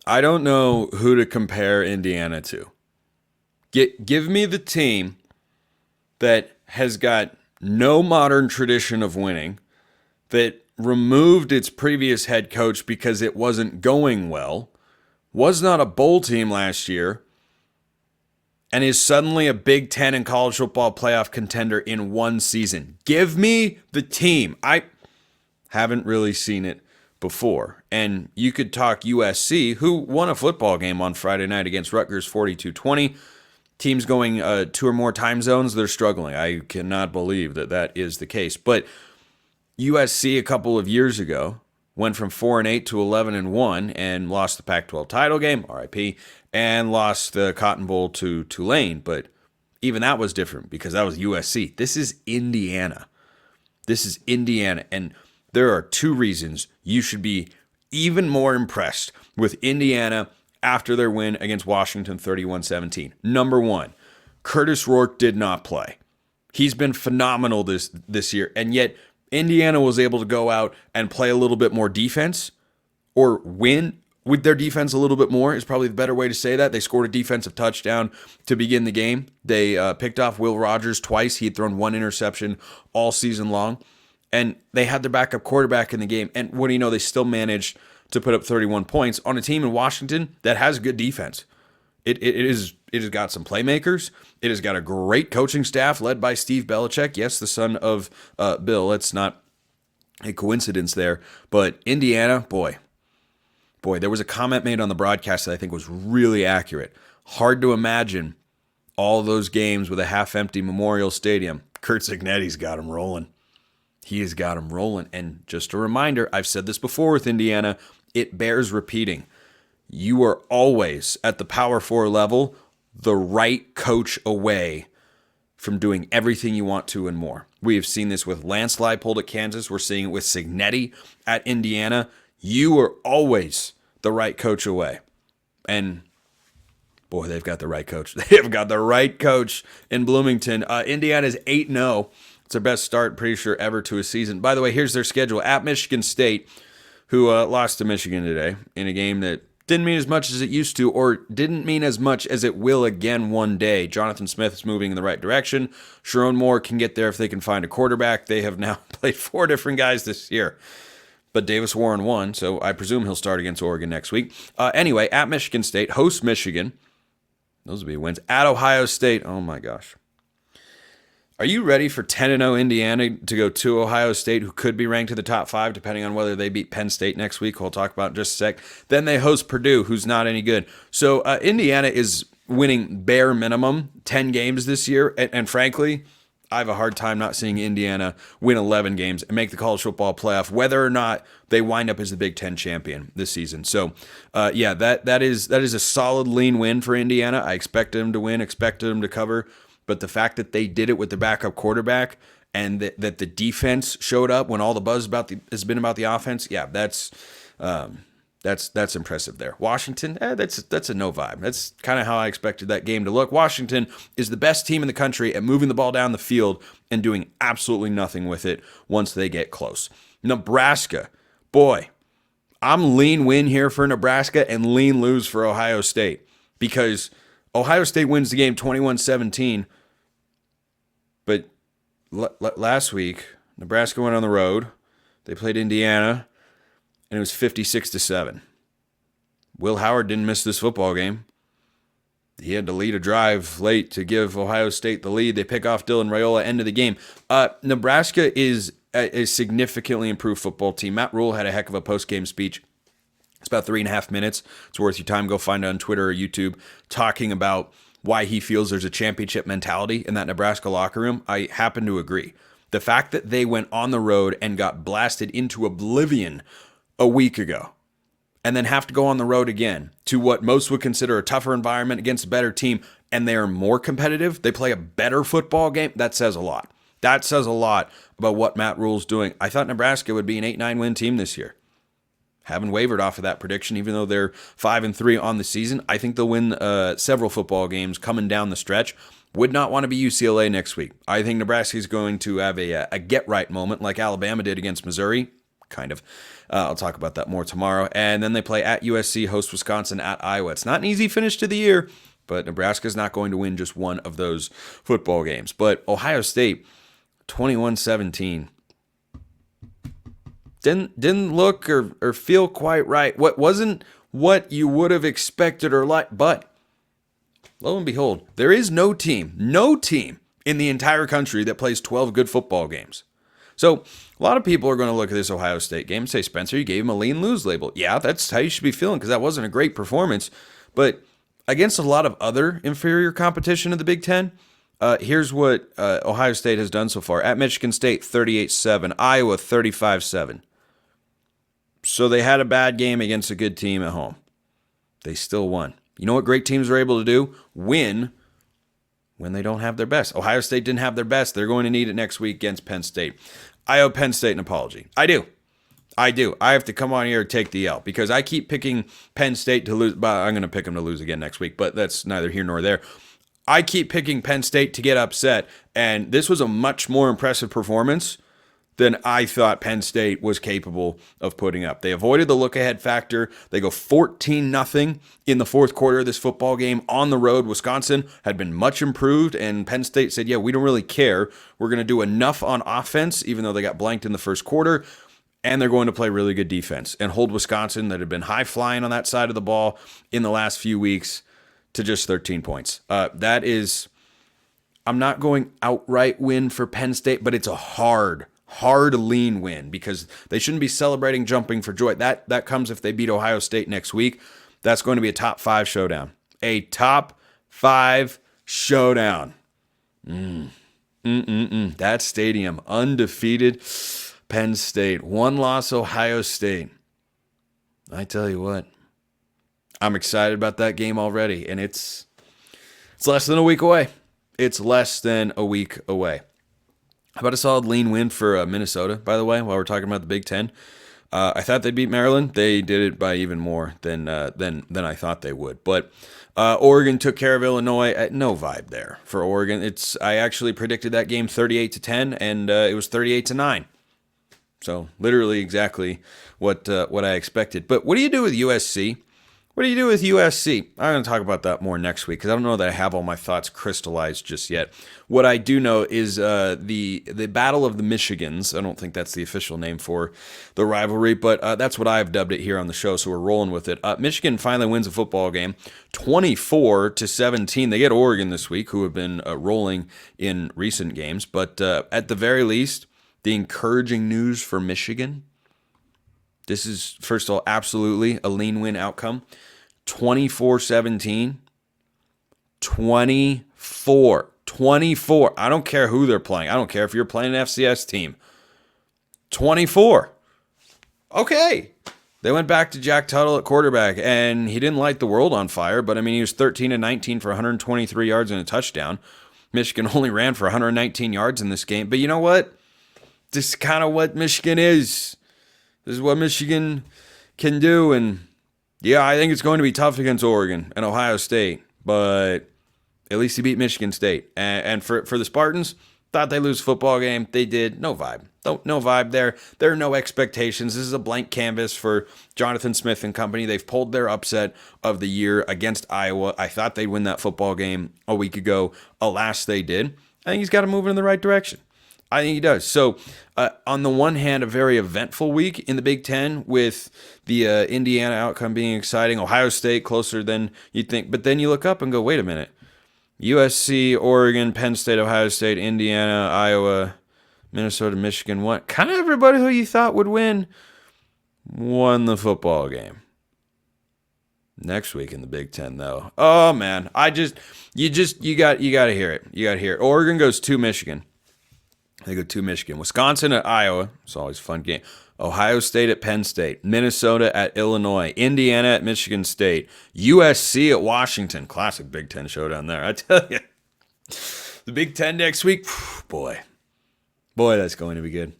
I don't know who to compare Indiana to. Give me the team that has got no modern tradition of winning, that removed its previous head coach because it wasn't going well, was not a bowl team last year, and is suddenly a Big Ten and college football playoff contender in one season. Give me the team. I haven't really seen it before. And you could talk USC, who won a football game on Friday night against Rutgers 42-20. Teams going 2 or more time zones, they're struggling. I cannot believe that that is the case. But USC a couple of years ago went from 4-8 to 11-1 and lost the Pac-12 title game, RIP, and lost the Cotton Bowl to Tulane. But even that was different because that was USC. This is Indiana. This is Indiana. And there are 2 reasons you should be even more impressed with Indiana after their win against Washington 31-17. Number 1, Curtis Rourke did not play. He's been phenomenal this year, and yet Indiana was able to go out and play a little bit more defense, or win with their defense a little bit more is probably the better way to say that. They scored a defensive touchdown to begin the game. They picked off Will Rogers twice. He had thrown 1 interception all season long. And they had their backup quarterback in the game. And what do you know? They still managed to put up 31 points on a team in Washington that has good defense. It has got some playmakers. It has got a great coaching staff led by Steve Belichick. Yes, the son of Bill. It's not a coincidence there. But Indiana, boy, there was a comment made on the broadcast that I think was really accurate. Hard to imagine all those games with a half-empty Memorial Stadium. Curt Cignetti's got them rolling. He has got them rolling. And just a reminder, I've said this before with Indiana, it bears repeating. You are always, at the Power 4 level, the right coach away from doing everything you want to and more. We have seen this with Lance Leipold at Kansas. We're seeing it with Cignetti at Indiana. You are always the right coach away. And boy, they've got the right coach. They have got the right coach in Bloomington. Indiana's 8-0. It's their best start, pretty sure, ever to a season. By the way, here's their schedule. At Michigan State, who lost to Michigan today in a game that didn't mean as much as it used to, or didn't mean as much as it will again one day. Jonathan Smith is moving in the right direction. Sharon Moore can get there if they can find a quarterback. They have now played 4 different guys this year. But Davis Warren won, so I presume he'll start against Oregon next week. Anyway, at Michigan State, hosts Michigan. Those will be wins. At Ohio State, oh my gosh. Are you ready for 10-0 Indiana to go to Ohio State, who could be ranked to the top 5, depending on whether they beat Penn State next week? We'll talk about in just a sec. Then they host Purdue, who's not any good. So Indiana is winning bare minimum 10 games this year. And frankly, I have a hard time not seeing Indiana win 11 games and make the college football playoff, whether or not they wind up as the Big Ten champion this season. So, that is a solid lean win for Indiana. I expected them to win, expected them to cover. But the fact that they did it with the backup quarterback and that the defense showed up when all the buzz has been about the offense, yeah, that's impressive there. Washington, that's a no vibe. That's kind of how I expected that game to look. Washington is the best team in the country at moving the ball down the field and doing absolutely nothing with it once they get close. Nebraska, boy, I'm lean win here for Nebraska and lean lose for Ohio State because Ohio State wins the game 21-17. But last week, Nebraska went on the road. They played Indiana, and it was 56-7. Will Howard didn't miss this football game. He had to lead a drive late to give Ohio State the lead. They pick off Dylan Raiola, end of the game. Nebraska is a significantly improved football team. Matt Rule had a heck of a post-game speech. It's about 3.5 minutes. It's worth your time. Go find it on Twitter or YouTube, talking about why he feels there's a championship mentality in that Nebraska locker room. I happen to agree. The fact that they went on the road and got blasted into oblivion a week ago and then have to go on the road again to what most would consider a tougher environment against a better team, and they are more competitive, they play a better football game, that says a lot. That says a lot about what Matt Rule's doing. I thought Nebraska would be an 8-9 win team this year. Haven't wavered off of that prediction, even though they're 5-3 on the season. I think they'll win several football games coming down the stretch. Would not want to be UCLA next week. I think Nebraska is going to have a get-right moment like Alabama did against Missouri. kind of. I'll talk about that more tomorrow. And then they play at USC, host Wisconsin, at Iowa. It's not an easy finish to the year, but Nebraska's not going to win just one of those football games. But Ohio State, 21-17. Didn't look or feel quite right. What wasn't what you would have expected or like, but lo and behold, there is no team in the entire country that plays 12 good football games. So a lot of people are going to look at this Ohio State game and say, Spencer, you gave him a lean lose label. Yeah, that's how you should be feeling because that wasn't a great performance. But against a lot of other inferior competition in the Big Ten, here's what Ohio State has done so far. At Michigan State, 38-7. Iowa, 35-7. So they had a bad game against a good team at home. They still won. You know what great teams are able to do? Win when they don't have their best. Ohio State didn't have their best. They're going to need it next week against Penn State. I owe Penn State an apology. I do. I have to come on here and take the L because I keep picking Penn State to lose. But I'm going to pick them to lose again next week, but that's neither here nor there. I keep picking Penn State to get upset, and this was a much more impressive performance than I thought Penn State was capable of putting up. They avoided the look-ahead factor. They go 14-0 in the fourth quarter of this football game on the road. Wisconsin had been much improved, and Penn State said, yeah, we don't really care. We're going to do enough on offense, even though they got blanked in the first quarter, and they're going to play really good defense and hold Wisconsin, that had been high-flying on that side of the ball in the last few weeks, to just 13 points. That is, I'm not going outright win for Penn State, but it's a hard lean win because they shouldn't be celebrating jumping for joy. That comes if they beat Ohio State next week. That's going to be a top 5 showdown. A top 5 showdown. That stadium, undefeated Penn State. 1 loss Ohio State. I tell you what, I'm excited about that game already, and it's less than a week away. It's less than a week away. How about a solid lean win for Minnesota, by the way, while we're talking about the Big Ten? I thought they'd beat Maryland. They did it by even more than I thought they would. But Oregon took care of Illinois. No vibe there for Oregon. I actually predicted that game 38-10, and it was 38-9. So literally exactly what I expected. But what do you do with USC? What do you do with USC? I'm going to talk about that more next week because I don't know that I have all my thoughts crystallized just yet. What I do know is the Battle of the Michigans. I don't think that's the official name for the rivalry, but that's what I've dubbed it here on the show, so we're rolling with it. Michigan finally wins a football game, 24-17. They get Oregon this week, who have been rolling in recent games, but at the very least, the encouraging news for Michigan. This is, first of all, absolutely a lean win outcome. 24-17. 24. I don't care who they're playing. I don't care if you're playing an FCS team. 24. Okay. They went back to Jack Tuttle at quarterback, and he didn't light the world on fire, but, I mean, he was 13-19 for 123 yards and a touchdown. Michigan only ran for 119 yards in this game. But you know what? This is kind of what Michigan is. This is what Michigan can do, and yeah, I think it's going to be tough against Oregon and Ohio State, but at least he beat Michigan State. And for the Spartans, thought they'd lose a football game. They did. No vibe. No vibe there. There are no expectations. This is a blank canvas for Jonathan Smith and company. They've pulled their upset of the year against Iowa. I thought they'd win that football game a week ago. Alas, they did. I think he's got to move in the right direction. I think he does. So, on the one hand, a very eventful week in the Big Ten with the Indiana outcome being exciting. Ohio State closer than you'd think. But then you look up and go, wait a minute. USC, Oregon, Penn State, Ohio State, Indiana, Iowa, Minnesota, Michigan. What? Kind of everybody who you thought would win won the football game. Next week in the Big Ten, though. Oh, man. You got to hear it. You got to hear it. Oregon goes to Michigan. They go to Michigan. Wisconsin at Iowa. It's always a fun game. Ohio State at Penn State. Minnesota at Illinois. Indiana at Michigan State. USC at Washington. Classic Big Ten showdown there. I tell you. The Big Ten next week. Boy, that's going to be good.